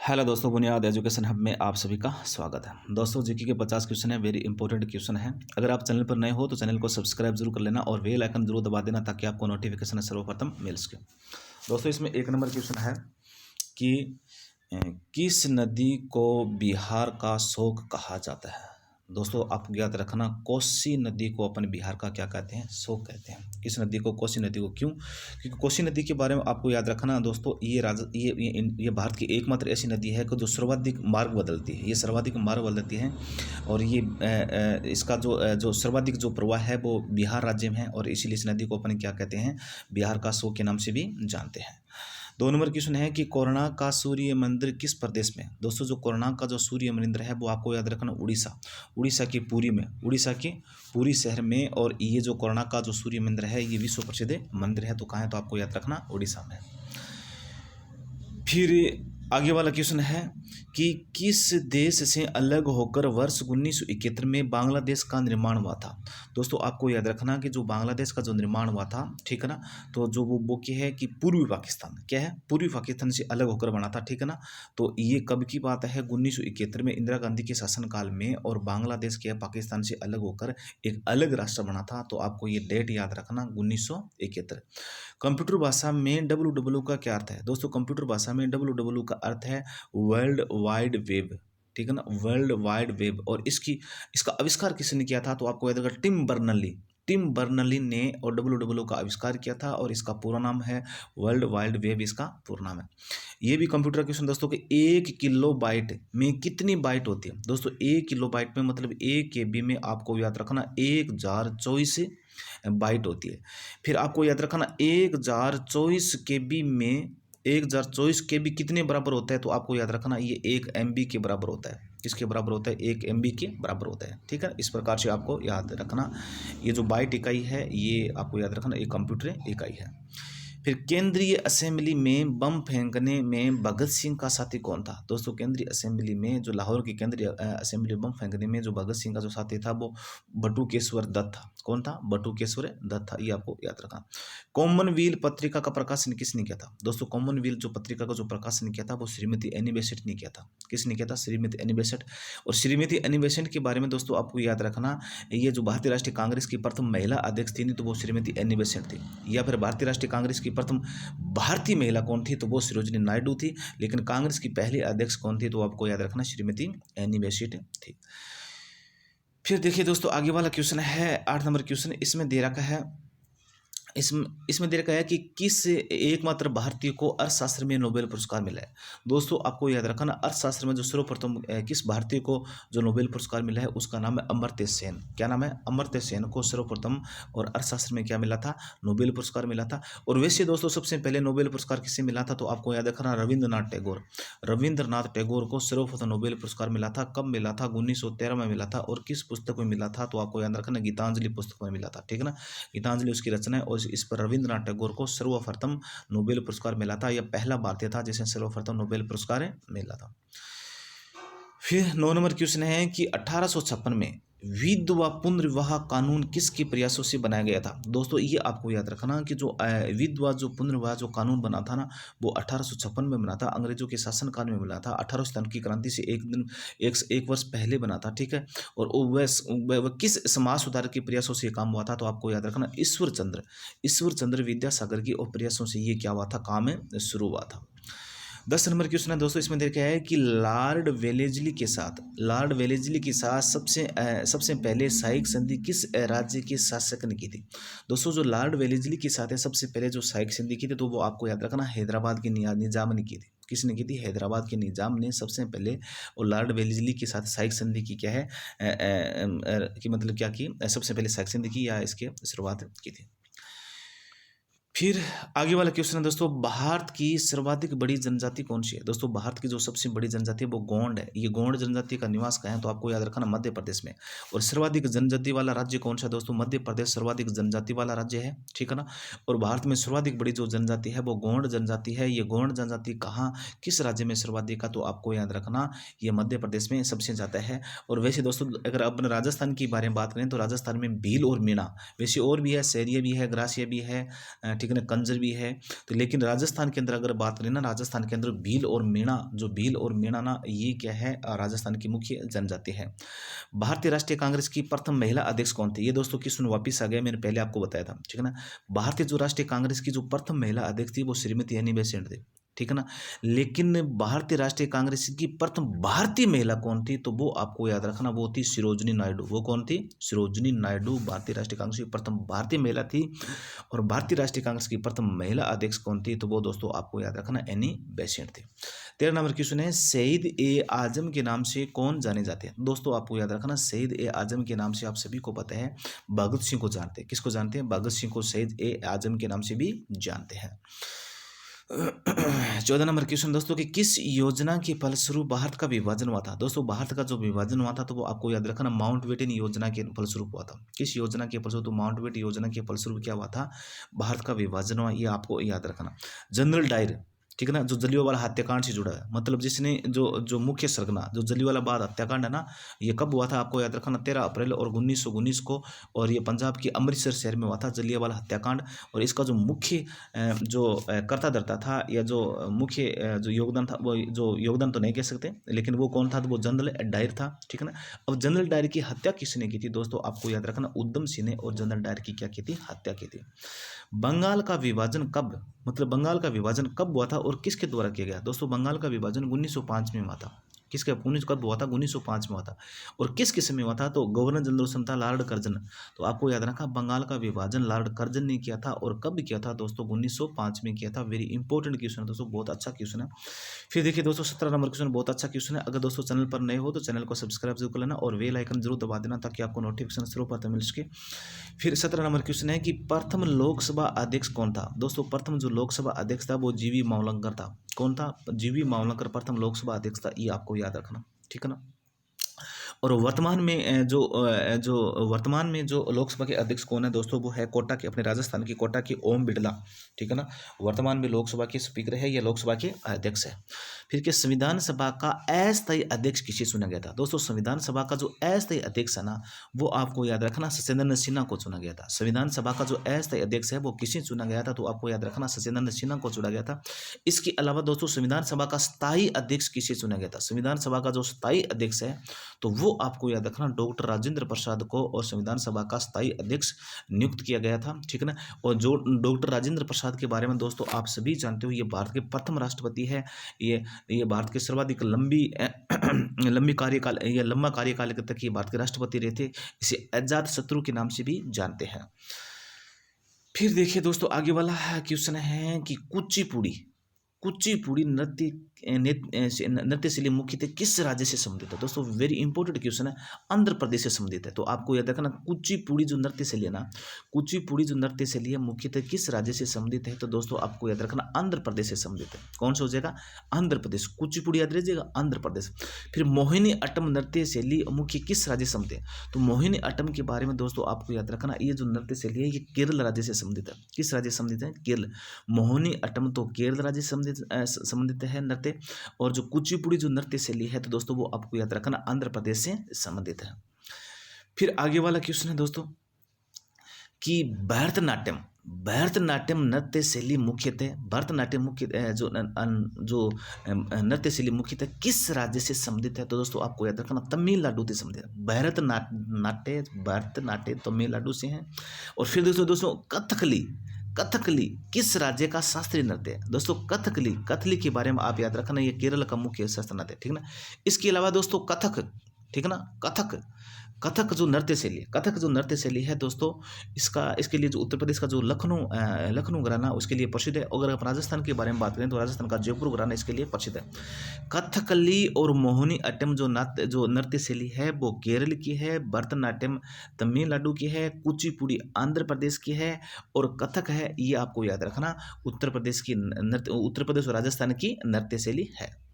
Hello दोस्तों, बुनियाद education hub में आप सभी का स्वागत है। दोस्तों, जीके के 50 क्वेश्चन है, वेरी इंपॉर्टेंट क्वेश्चन है। अगर आप चैनल पर नए हो तो चैनल को सब्सक्राइब जरूर कर लेना और बेल आइकन जरूर दबा देना ताकि आपको नोटिफिकेशन सर्वप्रथम मिल सके। दोस्तों, इसमें एक नंबर क्वेश्चन है कि किस नदी को बिहार का शोक कहा जाता है। दोस्तों, आपको याद रखना, कोसी नदी को अपन बिहार का क्या कहते हैं, शोक कहते हैं। इस नदी को, कोसी नदी को, क्यों? क्योंकि कोसी नदी के बारे में आपको याद रखना दोस्तों, ये भारत की एकमात्र ऐसी नदी है कि जो सर्वाधिक मार्ग बदलती है। ये सर्वाधिक मार्ग बदलती है और ये इसका जो सर्वाधिक जो प्रवाह है वो बिहार राज्य में है और इसीलिए इस नदी को अपन क्या कहते हैं, बिहार का शोक के नाम से भी जानते हैं। 2 नंबर क्वेश्चन है कि कोणार्क का सूर्य मंदिर किस प्रदेश में? दोस्तों, जो कोणार्क का जो सूर्य मंदिर है वो आपको याद रखना उड़ीसा की पुरी में, उड़ीसा के पुरी शहर में। और ये जो कोणार्क का जो सूर्य मंदिर है ये विश्व प्रसिद्ध मंदिर है। तो कहाँ है? तो आपको याद रखना उड़ीसा में। फिर आगे वाला क्वेश्चन है कि किस देश से अलग होकर वर्ष 1971 में बांग्लादेश का निर्माण हुआ था। दोस्तों, आपको याद रखना कि जो बांग्लादेश का जो निर्माण हुआ था, ठीक है ना, तो जो वो क्या है कि पूर्वी पाकिस्तान, क्या है, पूर्वी पाकिस्तान से अलग होकर बना था, ठीक है ना। तो ये कब की बात है? 1971 में इंदिरा गांधी के शासनकाल में, और बांग्लादेश क्या है, पाकिस्तान से अलग होकर एक अलग राष्ट्र बना था। तो आपको ये डेट याद रखना, 1971। कंप्यूटर भाषा में डब्ल्यू का क्या अर्थ है? दोस्तों, कंप्यूटर भाषा में डब्ल्यू का अर्थ है वर्ल्ड वाइड वेब, ठीक है ना, वर्ल्ड वाइड वेब। और इसका आविष्कार किसने किया था? तो आपको याद होगा, टिम बर्नली ने और डब्ल्यू का आविष्कार किया था और इसका पूरा नाम है वर्ल्ड वाइड वेब, इसका पूरा नाम है। ये भी कंप्यूटर क्वेश्चन दोस्तों कि 1 किलो बाइट में कितनी बाइट होती है? दोस्तों, 1 किलो बाइट में मतलब 1 KB में आपको याद रखना 1024 बाइट होती है। फिर आपको याद रखना 1024 KB में 1024 KB कितने बराबर होता है? तो आपको याद रखना ये 1 MB के बराबर होता है। किसके बराबर होता है? 1 MB के बराबर होता है, ठीक है। इस प्रकार से आपको याद रखना, ये जो बाइट इकाई है ये आपको याद रखना एक कंप्यूटर इकाई है। फिर केंद्रीय असेंबली में बम फेंकने में भगत सिंह का साथी कौन था? दोस्तों, केंद्रीय असेंबली में, जो लाहौर की केंद्रीय असेंबली बम फेंकने में जो भगत सिंह का जो साथी था वो बटुकेश्वर दत्त था। कौन था? बटुकेश्वर दत्त था। ये आपको याद रखना। कॉमनवेल्थ पत्रिका का प्रकाशन किसने किया था? दोस्तों, कॉमनवेल्थ जो पत्रिका का जो प्रकाशन किया था वो श्रीमती एनी बेसेंट ने किया था। किसने किया था? Shrimati Annie Besant. और श्रीमती एनी बेसेंट के बारे में दोस्तों आपको याद रखना, ये जो भारतीय राष्ट्रीय कांग्रेस की प्रथम महिला अध्यक्ष थी नहीं तो वो श्रीमती एनी बेसेंट थी। या फिर भारतीय राष्ट्रीय कांग्रेस की प्रथम भारतीय महिला कौन थी? तो वो सरोजिनी नायडू थी। लेकिन कांग्रेस की पहली अध्यक्ष कौन थी? तो आपको याद रखना श्रीमती एनी बेसेंट थी। फिर देखिए दोस्तों, आगे वाला क्वेश्चन है 8 नंबर क्वेश्चन। इसमें दे रखा है, इसमें दे रखा है कि किस एकमात्र भारतीय को अर्थशास्त्र में नोबेल पुरस्कार मिला है। दोस्तों, आपको याद रखना, अर्थशास्त्र में जो सर्वप्रथम किस भारतीय को जो नोबेल पुरस्कार मिला है उसका नाम है अमर्त्य सेन। क्या नाम है? अमर्त्य सेन को सर्वप्रथम और अर्थशास्त्र में क्या मिला था? नोबेल पुरस्कार मिला था। और वैसे दोस्तों, सबसे पहले नोबेल पुरस्कार किससे मिला था? तो आपको याद रखना, रविंद्रनाथ टैगोर को सर्वप्रथम नोबेल पुरस्कार मिला था। कब मिला था? 1913 में मिला था। और किस पुस्तक में मिला था? तो आपको याद रखना, गीतांजलि पुस्तक में मिला था, ठीक है ना। गीतांजलि उसकी रचना है और इस पर रविंद्रनाथ टैगोर को सर्वप्रथम नोबेल पुरस्कार मिला था। यह पहला भारतीय था जिसे सर्वप्रथम नोबेल पुरस्कार मिला था। फिर 9 नंबर क्वेश्चन है कि 1856 में विधवा पुनर्विवाह कानून किसके प्रयासों से बनाया गया था? दोस्तों, ये आपको याद रखना कि जो विधवा जो पुनर्विवाह जो कानून बना था ना, वो 1856 में बना था। अंग्रेजों के शासनकाल में मिला था। 18 सितंबर की क्रांति से एक वर्ष पहले बना था, ठीक है। और वह किस समाज सुधार के प्रयासों से काम हुआ था? तो आपको याद रखना, ईश्वर चंद्र विद्यासागर की और प्रयासों से ये क्या हुआ था, काम शुरू हुआ था। 10 नंबर क्वेश्चन है दोस्तों, इसमें देखा है कि लॉर्ड वेलेस्ली के साथ सबसे पहले सहायक संधि किस राज्य के शासक ने की थी? दोस्तों, जो लॉर्ड वेलेस्ली के साथ है सबसे पहले जो सहायक संधि की थी तो वो आपको याद रखना हैदराबाद के निजाम ने की थी। किसने की थी? हैदराबाद के निजाम ने सबसे पहले और लॉर्ड वेलेस्ली के साथ सहायक संधि की क्या है कि मतलब क्या की, सबसे पहले सहायक संधि की या इसके शुरुआत की थी। फिर आगे वाला क्वेश्चन है दोस्तों, भारत की सर्वाधिक बड़ी जनजाति कौन सी है? दोस्तों, भारत की जो सबसे बड़ी जनजाति है वो गोंड है। ये गोंड जनजाति का निवास कहाँ है? तो आपको याद रखना, मध्य प्रदेश में। और सर्वाधिक जनजाति वाला राज्य कौन सा है? दोस्तों, मध्य प्रदेश सर्वाधिक जनजाति वाला राज्य है, ठीक है ना। और भारत में सर्वाधिक बड़ी जो जनजाति है वो गोंड जनजाति है। ये गोंड जनजाति कहाँ, किस राज्य में सर्वाधिक है? तो आपको याद रखना, ये मध्य प्रदेश में सबसे ज़्यादा है। और वैसे दोस्तों, अगर अपन राजस्थान की बारे में बात करें तो राजस्थान में भील और मीणा, वैसे और भी है, सैरिया भी है, ग्रासिया भी है, ठीक ठीक है ना, कंजर भी है। तो लेकिन राजस्थान के अंदर अगर बात करें ना, राजस्थान के अंदर भील और मीणा, जो भील और मीणा ना, ये क्या है, राजस्थान की मुख्य जनजाति है। भारतीय राष्ट्रीय कांग्रेस की प्रथम महिला अध्यक्ष कौन थी? ये दोस्तों क्वेश्चन वापिस आ गया, मैंने पहले आपको बताया था, ठीक है ना। भारतीय जो राष्ट्रीय कांग्रेस की जो प्रथम महिला अध्यक्ष थी वो श्रीमती एनी बेसेंट थी, ठीक है ना। लेकिन भारतीय राष्ट्रीय कांग्रेस की प्रथम भारतीय महिला कौन थी? तो वो आपको याद रखना, वो थी सरोजिनी नायडू। वो कौन थी? सरोजिनी नायडू भारतीय राष्ट्रीय कांग्रेस की प्रथम भारतीय महिला थी। और भारतीय राष्ट्रीय कांग्रेस की प्रथम महिला अध्यक्ष कौन थी? तो वो दोस्तों आपको याद रखना एनी बेसेंट थी। 13 नंबर क्वेश्चन है, शहीद ए आजम के नाम से कौन जाने जाते हैं? दोस्तों आपको याद रखना, शहीद ए आजम के नाम से आप सभी को पता है भगत सिंह को जानते हैं। किसको जानते हैं? भगत सिंह को शहीद ए आजम के नाम से भी जानते हैं। 14 नंबर क्वेश्चन दोस्तों कि किस योजना के फलस्वरूप भारत का विभाजन हुआ था? दोस्तों भारत का जो विभाजन हुआ था तो वो आपको याद रखना माउंटबेटन योजना के फलस्वरूप हुआ था। किस योजना के फलस्वरूप? तो माउंटबेटन योजना के फलस्वरूप क्या हुआ था? भारत का विभाजन हुआ, ये आपको याद रखना। जनरल डायर, ठीक है ना, जो जलियांवाला हत्याकांड से जुड़ा है, मतलब जिसने जो मुख्य सरगना, जो जलियांवाला बाग हत्याकांड है ना, ये कब हुआ था? आपको याद रखना 13 अप्रैल और 1919 को, और ये पंजाब के अमृतसर शहर में हुआ था जलियांवाला हत्याकांड। और इसका जो मुख्य कर्ता धर्ता था, या जो मुख्य जो योगदान था, वो जो योगदान तो नहीं कह सकते, लेकिन वो कौन था? तो वो जनरल डायर था, ठीक है ना। अब जनरल डायर की हत्या किसने की थी? दोस्तों आपको याद रखना उधम सिंह ने और जनरल डायर की क्या की थी? हत्या की थी। बंगाल का विभाजन कब, मतलब बंगाल का विभाजन कब हुआ था और किसके द्वारा किया गया? दोस्तों बंगाल का विभाजन 1905 में हुआ था। किसके 19 कब हुआ था? 1905 में हुआ था। और किस किस में हुआ था? तो गवर्नर जनरल था लॉर्ड कर्जन। तो आपको याद रखा बंगाल का विभाजन लॉर्ड कर्जन ने किया था। और कब किया था? दोस्तों 1905 में किया था। वेरी इंपॉर्टेंट क्वेश्चन है दोस्तों, बहुत अच्छा क्वेश्चन है। फिर देखिए दोस्तों 17 नंबर क्वेश्चन बहुत अच्छा क्वेश्चन है। अगर दोस्तों चैनल पर नए हो तो चैनल को सब्सक्राइब जरूर कर लेना और बेल आइकन जरूर दबा देना ताकि आपको नोटिफिकेशन सर्वप्रथम मिल सके। फिर 17 नंबर क्वेश्चन है कि प्रथम लोकसभा अध्यक्ष कौन था? दोस्तों प्रथम जो लोकसभा अध्यक्ष था वो जीवी मावलंकर था। कौन था? जीवी मावलंकर प्रथम लोकसभा अध्यक्ष था, ये आपको याद रखना, ठीक है ना। और वर्तमान में वर्तमान में जो लोकसभा के अध्यक्ष कौन है दोस्तों? वो है कोटा के, अपने राजस्थान की कोटा के ओम बिड़ला, ठीक है ना। वर्तमान में लोकसभा के स्पीकर है या लोकसभा के अध्यक्ष है। फिर के संविधान सभा का अस्थायी अध्यक्ष किसे चुना गया था? दोस्तों संविधान सभा का जो अस्थायी अध्यक्ष है ना, वो आपको याद रखना सत्येंद्र सिन्हा को चुना गया था। संविधान सभा का जो अस्थायी अध्यक्ष है वो किसे चुना गया था? तो आपको याद रखना सत्येंद्र सिन्हा को चुना गया था। इसके अलावा दोस्तों संविधान सभा का स्थायी अध्यक्ष किसे चुना गया था? संविधान सभा का जो स्थायी अध्यक्ष है तो वो आपको याद रखना डॉक्टर राजेंद्र प्रसाद को और संविधान सभा का स्थायी अध्यक्ष नियुक्त किया गया था, ठीक है ना। और जो डॉक्टर राजेंद्र प्रसाद के बारे में दोस्तों आप सभी जानते हो, ये भारत के प्रथम राष्ट्रपति है। ये भारत के सर्वाधिक लंबी कार्यकाल या लंबा कार्यकाल तक ये भारत के राष्ट्रपति रहे थे। इसे अजात शत्रु के नाम से भी जानते हैं। फिर देखिए दोस्तों आगे वाला क्वेश्चन है कि कुचिपुड़ी नृत्य शैली मुख्यतः किस राज्य से संबंधित है? दोस्तों वेरी इंपॉर्टेंट क्वेश्चन है, आंध्र प्रदेश से संबंधित है। तो आपको याद रखना कुचिपुड़ी जो नृत्य शैली है ना, कुचिपुड़ी जो नृत्य शैली है मुख्यतः किस राज्य से संबंधित है? तो दोस्तों आपको याद रखना आंध्र प्रदेश से संबंधित है। कौन सा हो जाएगा? आंध्र प्रदेश। कुचिपुड़ी याद रखिएगा, आंध्र प्रदेश। फिर मोहिनी अट्टम नृत्य शैली मुख्य किस राज्य से संबंधित है? तो मोहिनी अट्टम के बारे में दोस्तों आपको याद रखना, ये जो नृत्य शैली है ये केरल राज्य से संबंधित है। किस राज्य से संबंधित है? केरल। मोहिनी अट्टम तो केरल राज्य से संबंधित है नृत्य। और जो कुचिपुड़ी जो नृत्य शैली है तो दोस्तों वो आपको याद रखना आंध्र प्रदेश से संबंधित है। फिर आगे वाला क्वेश्चन है दोस्तों कि भरतनाट्यम नृत्य शैली मुख्यतः जो नृत्य शैली मुख्यतः किस राज्य से संबंधित है? तो दोस्तों आपको याद रखना तमिलनाडु से संबंधित है। भरतनाट्य तमिलनाडु से है। और फिर दोस्तों कथकली किस राज्य का शास्त्रीय नृत्य है? दोस्तों कथकली के बारे में आप याद रखना, ये केरल का मुख्य शास्त्रीय नृत्य है, ठीक है ना। इसके अलावा दोस्तों कथक, ठीक है ना, कथक जो नृत्य शैली है दोस्तों, इसके लिए जो उत्तर प्रदेश का जो लखनऊ घराना उसके लिए प्रसिद्ध है। अगर आप राजस्थान के बारे में बात करें तो राजस्थान का जयपुर घराना इसके लिए प्रसिद्ध है। कथकली और मोहिनी अट्टम जो नृत्य शैली है वो केरल की है, भरतनाट्यम तमिलनाडु की है, कुचिपुड़ी आंध्र प्रदेश की है और कथक है ये आपको याद रखना उत्तर प्रदेश और राजस्थान की नृत्य शैली है।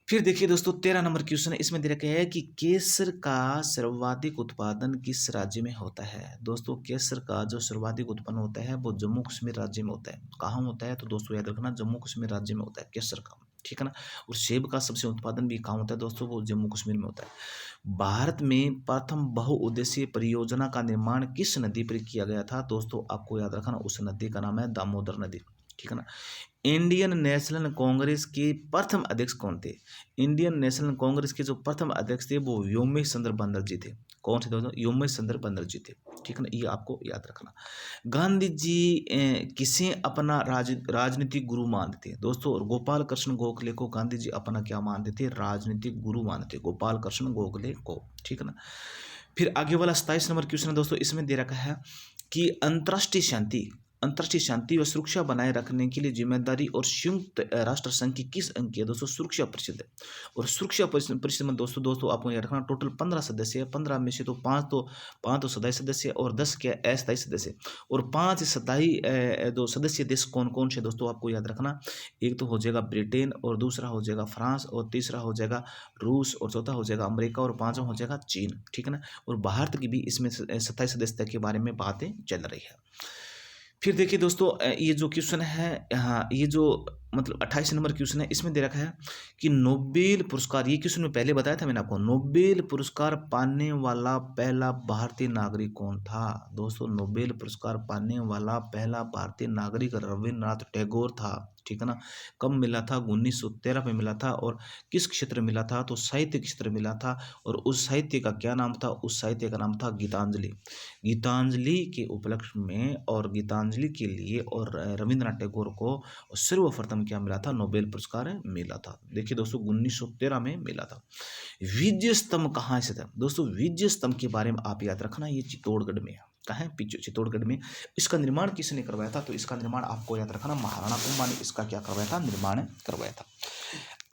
फिर देखिए दोस्तों 13 नंबर क्वेश्चन है, इसमें दे रखा है कि केसर का सर्वाधिक उत्पादन किस राज्य में होता है? दोस्तों केसर का जो सर्वाधिक उत्पन्न होता है वो जम्मू कश्मीर राज्य में होता है। कहाँ होता है? तो दोस्तों याद रखना जम्मू कश्मीर राज्य में होता है केसर का, ठीक है ना। और सेब का सबसे उत्पादन भी कहाँ होता है दोस्तों, वो जम्मू कश्मीर में होता है। भारत में प्रथम बहुउद्देशीय परियोजना का निर्माण किस नदी पर किया गया था दोस्तों, आपको याद रखना उस नदी का नाम है दामोदर नदी, ठीक है ना। इंडियन नेशनल कांग्रेस के प्रथम अध्यक्ष कौन थे, इंडियन नेशनल कांग्रेस के जो प्रथम अध्यक्ष थे वो योमेश चंद्र बनर्जी थे। कौन थे दोस्तों, योमेश चंद्र बनर्जी थे, ठीक है ना, ये आपको याद रखना। गांधी जी किसे अपना राजनीतिक गुरु मानते थे दोस्तों, और गोपाल कृष्ण गोखले को गांधी जी अपना क्या मानते थे, राजनीतिक गुरु मानते थे, गोपाल कृष्ण गोखले को, ठीक है ना। फिर आगे वाला 27 नंबर क्वेश्चन है दोस्तों, इसमें दे रखा है कि अंतर्राष्ट्रीय शांति व सुरक्षा बनाए रखने के लिए जिम्मेदारी और संयुक्त राष्ट्र संघ की किस अंग की है दोस्तों, सुरक्षा परिषद है। और सुरक्षा परिषद में दोस्तों आपको याद रखना टोटल 15 सदस्य है, 15 में से तो पाँच तो स्थायी सदस्य और 10 क्या अस्थायी सदस्य, और 5 स्थायी दो सदस्य देश कौन कौन से दोस्तों आपको याद रखना, एक तो हो जाएगा ब्रिटेन, और दूसरा हो जाएगा फ्रांस, और तीसरा हो जाएगा रूस, और चौथा हो जाएगा अमेरिका, और पांचवा हो जाएगा चीन, ठीक है ना। और भारत की भी इसमें स्थायी सदस्यता के बारे में बातें चल रही है। फिर देखिए दोस्तों ये जो क्वेश्चन है, हाँ ये जो मतलब 28 नंबर क्वेश्चन है, इसमें दे रखा है कि नोबेल पुरस्कार, ये क्वेश्चन में पहले बताया था मैंने आपको, नोबेल पुरस्कार पाने वाला पहला भारतीय नागरिक कौन था दोस्तों, नोबेल पुरस्कार पाने वाला पहला भारतीय नागरिक रविन्द्रनाथ टैगोर था, ठीक है ना। कब मिला था, 1913 में मिला था, और किस क्षेत्र में मिला था, तो साहित्य क्षेत्र में मिला था, और उस साहित्य का क्या नाम था, उस साहित्य का नाम था गीतांजलि। गीतांजलि के उपलक्ष्य में और गीतांजलि के लिए और रविन्द्रनाथ टैगोर को सर्वप्रथम क्या मिला था, नोबेल पुरस्कार मिला था। देखिए दोस्तों 1913 में मिला था। विजय स्तंभ कहाँ स्थित है दोस्तों, विजय स्तंभ के बारे में आप याद रखना, ये चित्तौड़गढ़ में है। कहाँ है, चित्तौड़गढ़ में। इसका निर्माण किसने करवाया था, तो इसका निर्माण आपको याद रखना महाराणा कुंभा ने इसका क्या करवाया था, निर्माण करवाया था।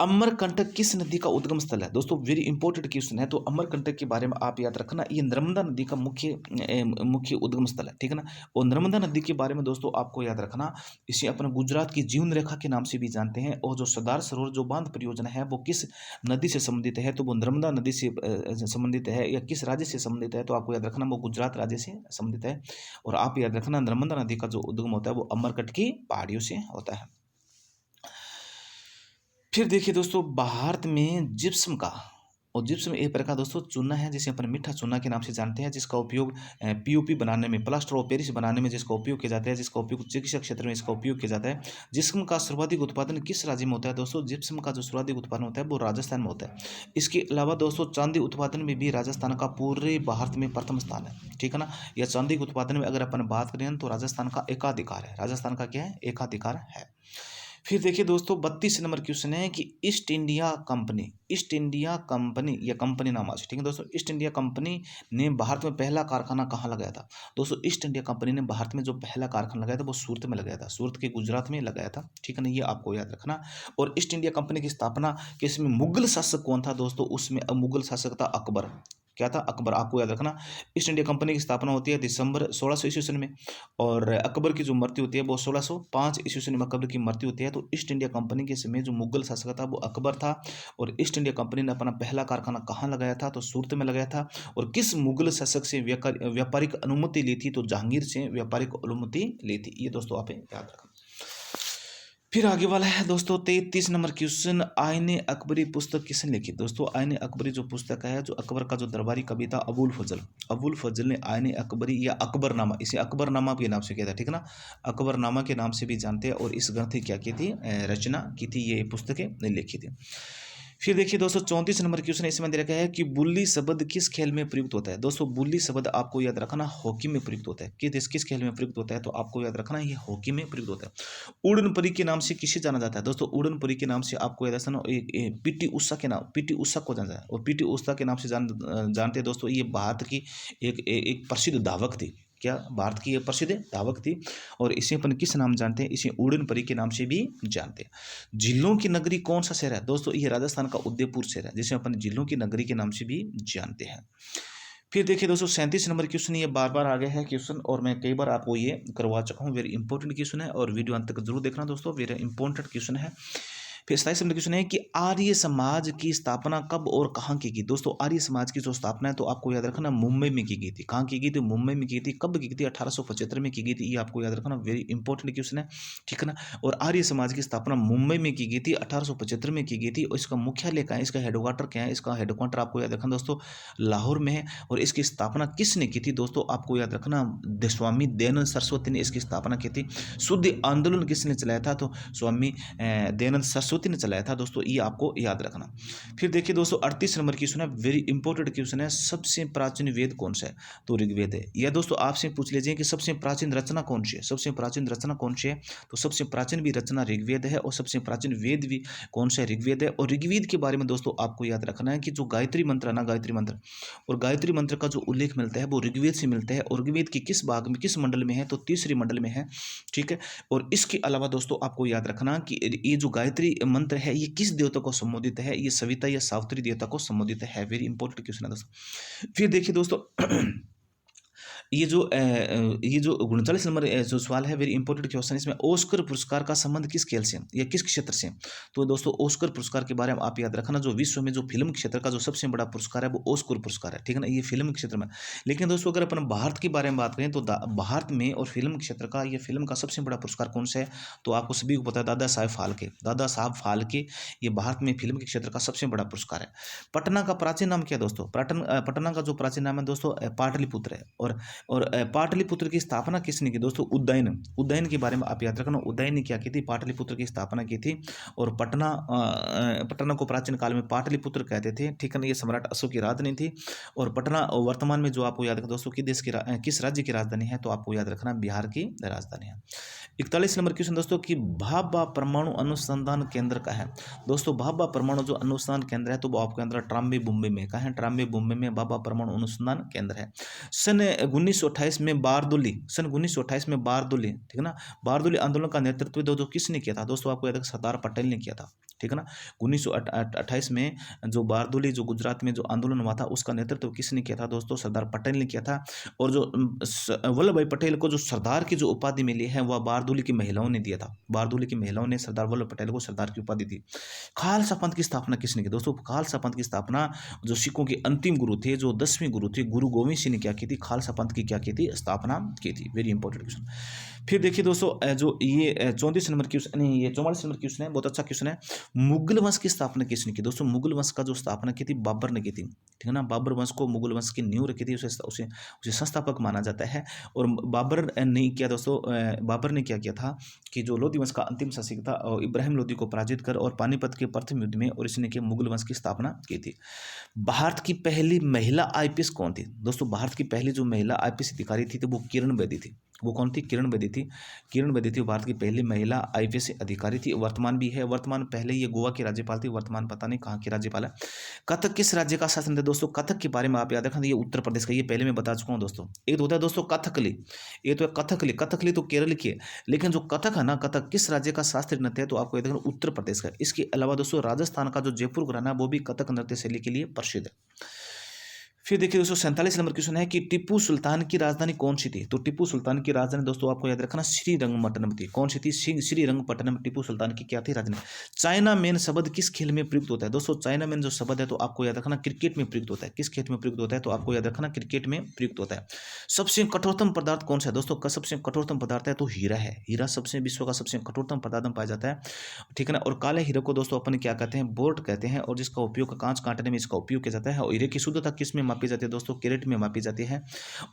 अमरकंटक किस नदी का उद्गम स्थल है दोस्तों, वेरी इंपॉर्टेंट क्वेश्चन है। तो अमरकंटक के बारे में आप याद रखना, ये नर्मदा नदी का मुख्य उद्गम स्थल है, ठीक है ना। और नर्मदा नदी के बारे में दोस्तों आपको याद रखना, इसे अपने गुजरात की जीवन रेखा के नाम से भी जानते हैं। और जो सरदार सरोवर जो बांध परियोजना है वो किस नदी से संबंधित है, तो वो नर्मदा नदी से संबंधित है। या किस राज्य से संबंधित है, तो आपको याद रखना वो गुजरात राज्य से संबंधित है। और आप याद रखना नर्मदा नदी का जो उद्गम होता है वो अमरकंटक की पहाड़ियों से होता है। फिर देखिए दोस्तों भारत में जिप्सम का, और जिप्सम एक प्रकार दोस्तों चूना है जिसे अपन मीठा चूना के नाम से जानते हैं, जिसका उपयोग पीओपी बनाने में, प्लास्टर ऑफ पेरिस बनाने में जिसका उपयोग किया जाता है, जिसका उपयोग चिकित्सा क्षेत्र में इसका उपयोग किया जाता है। जिप्सम का सर्वाधिक उत्पादन किस राज्य में होता है दोस्तों, जिप्सम का जो सर्वाधिक उत्पादन होता है वो राजस्थान में होता है। इसके अलावा दोस्तों चांदी उत्पादन में भी राजस्थान का पूरे भारत में प्रथम स्थान है, ठीक है ना। या चांदी के उत्पादन में अगर अपन बात करें तो राजस्थान का एकाधिकार है, राजस्थान का क्या है, एकाधिकार है। फिर देखिए दोस्तों 32 नंबर क्वेश्चन है कि ईस्ट इंडिया कंपनी या कंपनी नाम आज, ठीक है दोस्तों, ईस्ट इंडिया कंपनी ने भारत में पहला कारखाना कहाँ लगाया था दोस्तों, ईस्ट इंडिया कंपनी ने भारत में जो पहला कारखाना लगाया था वो सूरत में लगाया था, सूरत के गुजरात में लगाया था, ठीक है ना, ये आपको याद रखना। और ईस्ट इंडिया कंपनी की स्थापना किसमें, मुगल शासक कौन था दोस्तों, उसमें मुगल शासक था अकबर, क्या था, अकबर, आपको याद रखना। ईस्ट इंडिया कंपनी की स्थापना होती है दिसंबर 1600 ईस्वी में, और अकबर की जो मृत्यु होती है वो 1605 ईस्वी में अकबर की मृत्यु होती है। तो ईस्ट इंडिया कंपनी के समय जो मुगल शासक था वो अकबर था, और ईस्ट इंडिया कंपनी ने अपना पहला कारखाना कहाँ लगाया था, तो सूरत में लगाया था। और किस मुगल शासक से व्यापारिक अनुमति ली थी, तो जहांगीर से व्यापारिक अनुमति ली थी, ये दोस्तों आप याद रखना। फिर आगे वाला है दोस्तों 33 नंबर क्वेश्चन, आईने अकबरी पुस्तक किसने लिखी दोस्तों, आईने अकबरी जो पुस्तक है, जो अकबर का जो दरबारी कवि था अबुल फजल ने आईने अकबरी या अकबरनामा, इसे अकबरनामा के नाम से किया था, ठीक है ना, अकबरनामा के नाम से भी जानते हैं। और इस ग्रंथ की क्या की थी, रचना की थी, ये पुस्तकें लिखी थी। फिर देखिए दोस्तों 34 नंबर क्वेश्चन इसमें दे रखा है कि बुल्ली शब्द किस खेल में प्रयुक्त होता है दोस्तों, बुल्ली शब्द आपको याद रखना हॉकी में प्रयुक्त होता है। किस खेल में प्रयुक्त होता है, तो आपको याद रखना ये हॉकी में प्रयुक्त होता है। उड़न परी के नाम से किसे जाना जाता है दोस्तों, उड़न परी के नाम से आपको याद रखना पीटी उषा के नाम, पीटी उषा को जाना जाता है। और पीटी उषा के नाम से जानते हैं दोस्तों, ये भारत की एक प्रसिद्ध धावक थी, क्या, भारत की एक प्रसिद्ध धावक थी। और इसे अपन किस नाम जानते हैं, इसे उड़न परी के नाम से भी जानते हैं। झीलों की नगरी कौन सा शहर है दोस्तों, ये राजस्थान का उदयपुर शहर है, जिसे अपन झीलों की नगरी के नाम से भी जानते हैं। फिर देखिए दोस्तों 37 नंबर क्वेश्चन, ये बार बार आ गया है क्वेश्चन, और मैं कई बार आपको ये करवा चुका हूँ, वेरी इंपॉर्टेंट क्वेश्चन है, और वीडियो अंत तक जरूर देखना दोस्तों, वेरी इंपॉर्टेंट क्वेश्चन है। फिर 27 नंबर क्वेश्चन है कि आर्य समाज की स्थापना कब और कहाँ की गई। दोस्तों आर्य समाज की जो स्थापना है तो आपको याद रखना मुंबई में की गई थी। कहाँ की गई थी? मुंबई में की गई थी। कब की गई थी? 1875 में की गई थी। ये आपको याद रखना, वेरी इंपॉर्टेंट क्वेश्चन है, ठीक है ना। और आर्य समाज की स्थापना मुंबई में की गई थी, 1875 में की गई थी। और इसका मुख्यालय कहाँ है, इसका हेडक्वार्टर क्या है? इसका हेडक्वार्टर आपको याद रखना दोस्तों लाहौर में है। और इसकी स्थापना किसने की थी दोस्तों? आपको याद रखना स्वामी दयानंद सरस्वती ने इसकी स्थापना की थी। शुद्ध आंदोलन किसने चलाया था? तो स्वामी दयानंद सरस्वती ने चलाया था दोस्तों, ये आपको याद रखना। फिर देखिए दोस्तों 38 नंबर क्वेश्चन है, वेरी इंपॉर्टेंट क्वेश्चन है, सबसे प्राचीन वेद कौन सा है? तो ऋग्वेद है। या दोस्तों आपसे पूछ लीजिए कि सबसे प्राचीन रचना कौन सी है? सबसे प्राचीन रचना कौन सी है? तो सबसे प्राचीन भी रचना ऋग्वेद है और सबसे प्राचीन वेद भी कौन सा है? ऋग्वेद है। और ऋग्वेद के बारे में दोस्तों आपको याद रखना है कि जो गायत्री मंत्र है ना, गायत्री मंत्र, और गायत्री मंत्र का जो उल्लेख मिलता है वो ऋग्वेद से मिलता है। और ऋग्वेद की किस भाग में, किस मंडल में है? तो तीसरी मंडल में है, ठीक है। और इसके अलावा दोस्तों आपको याद रखना कि ये जो गायत्री मंत्र है ये किस देवता को संबोधित है? ये सविता या सावित्री देवता को संबोधित है। वेरी इंपॉर्टेंट क्वेश्चन है दोस्तों। फिर देखिए दोस्तों ये जो 39 नंबर जो सवाल है, वेरी इंपॉर्टेंट क्वेश्चन, इसमें ऑस्कर पुरस्कार का संबंध किस खेल से या किस क्षेत्र से? तो दोस्तों ऑस्कर पुरस्कार के बारे में आप याद रखना, जो विश्व में जो फिल्म क्षेत्र का जो सबसे बड़ा पुरस्कार है वो ऑस्कर पुरस्कार है, ठीक है ना, ये फिल्म क्षेत्र में। लेकिन दोस्तों अगर अपन भारत के बारे में बात करें तो भारत में और फिल्म क्षेत्र का, ये फिल्म का सबसे बड़ा पुरस्कार कौन सा है? तो आपको सभी को पता है, दादा साहब फाल्के। दादा साहब फाल्के ये भारत में फिल्म के क्षेत्र का सबसे बड़ा पुरस्कार है। पटना का प्राचीन नाम क्या है दोस्तों? पटना का जो प्राचीन नाम है दोस्तों पाटलिपुत्र है। और पाटलिपुत्र की स्थापना किसने की दोस्तों? उदयन। उदयन के बारे में आप याद रखना, उदयन ने क्या की थी? पाटलिपुत्र की स्थापना की थी। और पटना को प्राचीन काल में पाटलिपुत्र कहते थे, ठीक है ना, ये सम्राट अशोक की राजधानी थी। और पटना वर्तमान में जो आपको याद रखना दोस्तों किस राज्य की राजधानी है? तो आपको याद रखना बिहार की राजधानी है। 41 नंबर क्वेश्चन दोस्तों कि भाभा परमाणु अनुसंधान केंद्र का है। दोस्तों भाभा परमाणु जो अनुसंधान केंद्र है तो वो आपके अंदर ट्राम्बे मुंबई में का है। ट्राम्बे मुंबई में भाभा परमाणु अनुसंधान केंद्र है। सन 1928 में बारदोली, सन 1928 में बारदोली, ठीक है ना, बारदोली आंदोलन का नेतृत्व जो किसने किया था? दोस्तों आपको याद है सरदार पटेल ने किया था, ठीक है ना। 1928 में जो बारदोली जो गुजरात में जो आंदोलन हुआ था उसका नेतृत्व किसने किया था? दोस्तों सरदार पटेल ने किया था। और जो वल्लभ भाई पटेल को जो सरदार की जो उपाधि मिली है वह बारदोली की महिलाओं ने दिया था। बारदोली की महिलाओं ने सरदार वल्लभ पटेल को सरदार की उपाधि दी। खालसा पंथ की स्थापना किसने की? दोस्तों खालसा पंथ की स्थापना जो सिखों के अंतिम गुरु थे, जो 10वें गुरु थे, गुरु गोविंद सिंह ने क्या की थी? खालसा पंथ की क्या की थी? स्थापना की थी। Very important question. फिर देखिए दोस्तों जो ये 34 नंबर क्वेश्चन नहीं, ये 44 नंबर क्वेश्चन है, बहुत अच्छा क्वेश्चन है। मुगल वंश की स्थापना किसने की? दोस्तों मुगल वंश का जो स्थापना की थी बाबर ने की थी, ठीक है ना। बाबर वंश को मुगल वंश की नींव रखी थी, उसे संस्थापक माना जाता है। और बाबर ने किया दोस्तों, बाबर ने क्या किया था कि जो लोधी वंश का अंतिम शासक था इब्राहिम लोधी को पराजित कर और पानीपत के प्रथम युद्ध में और इसने के मुगल वंश की स्थापना की थी। भारत की पहली महिला आईपीएस कौन थी? दोस्तों भारत की पहली जो महिला आईपीएस अधिकारी थी तो वो किरण बेदी थी। वो कौन थी? किरण बेदी थी। किरण बेदी थी भारत की पहली महिला आईपीएस अधिकारी थी। वर्तमान भी है, वर्तमान पहले ये गोवा की राज्यपाल थी, वर्तमान पता नहीं कहाँ की राज्यपाल है। कथक किस राज्य का शासन था? दोस्तों कथक के बारे में आप याद रखना, ये उत्तर प्रदेश का, ये पहले मैं बता चुका हूँ दोस्तों। एक तो होता है दोस्तों कथकली, ये तो है कथकली। कथकली तो केरल की है, लेकिन जो कथक है ना, कथक किस राज्य का शास्त्रीय नृत्य है? तो आपको याद रखना उत्तर प्रदेश का। इसके अलावा दोस्तों राजस्थान का जो जयपुर घराना है वो भी कथक नृत्य शैली के लिए प्रसिद्ध है। फिर देखिए दोस्तों 47 नंबर क्वेश्चन है कि टिप्पू सुल्तान की राजधानी कौन सी थी? तो टिप्पू सुल्तान की राजधानी दोस्तों आपको याद रखना श्रीरंगपट्टनम थी। कौन सी थी? श्रीरंगपट्टनम टिप्पू सुल्तान की क्या थी? राजधानी। चाइना मैन शब्द किस खेल में प्रयुक्त होता है? दोस्तों चाइना मैन जो शब्द है तो आपको याद रखना क्रिकेट में प्रयुक्त होता है। किस खेल में प्रयुक्त होता है? तो आपको याद रखना क्रिकेट में प्रयुक्त होता है। सबसे कठोरतम पदार्थ कौन सा है? दोस्तों सबसे कठोरतम पदार्थ है तो हीरा है। हीरा सबसे विश्व का सबसे कठोरतम पदार्थ में पाया जाता है, ठीक है ना। और काले हीरे को दोस्तों अपन क्या कहते हैं? बोर्ड कहते हैं। और जिसका उपयोग कांच काटने में इसका उपयोग किया जाता है। और हीरे की शुद्धता किस में मापी जाती है? दोस्तों कैरेट में मापी जाती है।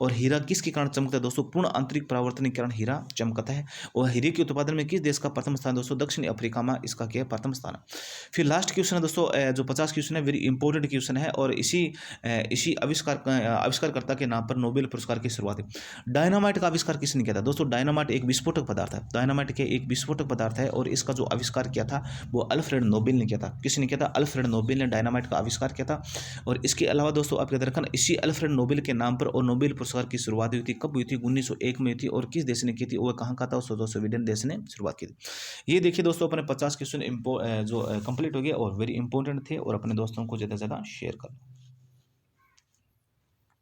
और हीरा किसके कारण चमकता है? दोस्तों पूर्ण आंतरिक परावर्तन के कारण हीरा चमकता है। और हीरे के उत्पादन में किस देश का प्रथम स्थान? दोस्तों दक्षिण अफ्रीका में इसका क्या है? प्रथम स्थान। फिर लास्ट क्वेश्चन है दोस्तों जो 50 क्वेश्चन है, वेरी इंपॉर्टेंट क्वेश्चन है। और इसी आविष्कारकर्ता के नाम पर नोबेल पुरस्कार की शुरुआत है। डायनामाइट का आविष्कार किसने किया था? दोस्तों डायनामाइट एक विस्फोटक पदार्थ है। डायनामाइट के एक विस्फोटक पदार्थ है और इसका जो आविष्कार किया था वो अल्फ्रेड नोबेल ने किया था। किसने किया था? अल्फ्रेड नोबेल ने डायनामाइट का आविष्कार किया था। और इसके अलावा दोस्तों आप याद रखना इसी अल्फ्रेड नोबेल के नाम पर और नोबेल पुरस्कार की शुरुआत हुई थी। कब हुई थी? 1901 में हुई थी। और किस देश ने की थी? वो कहाँ का था? स्वीडन देश ने शुरुआत की थी। ये देखिए दोस्तों अपने 50 क्वेश्चन जो कंप्लीट हो गए और वेरी इंपॉर्टेंट थे। और अपने दोस्तों को ज़्यादा से ज़्यादा शेयर कर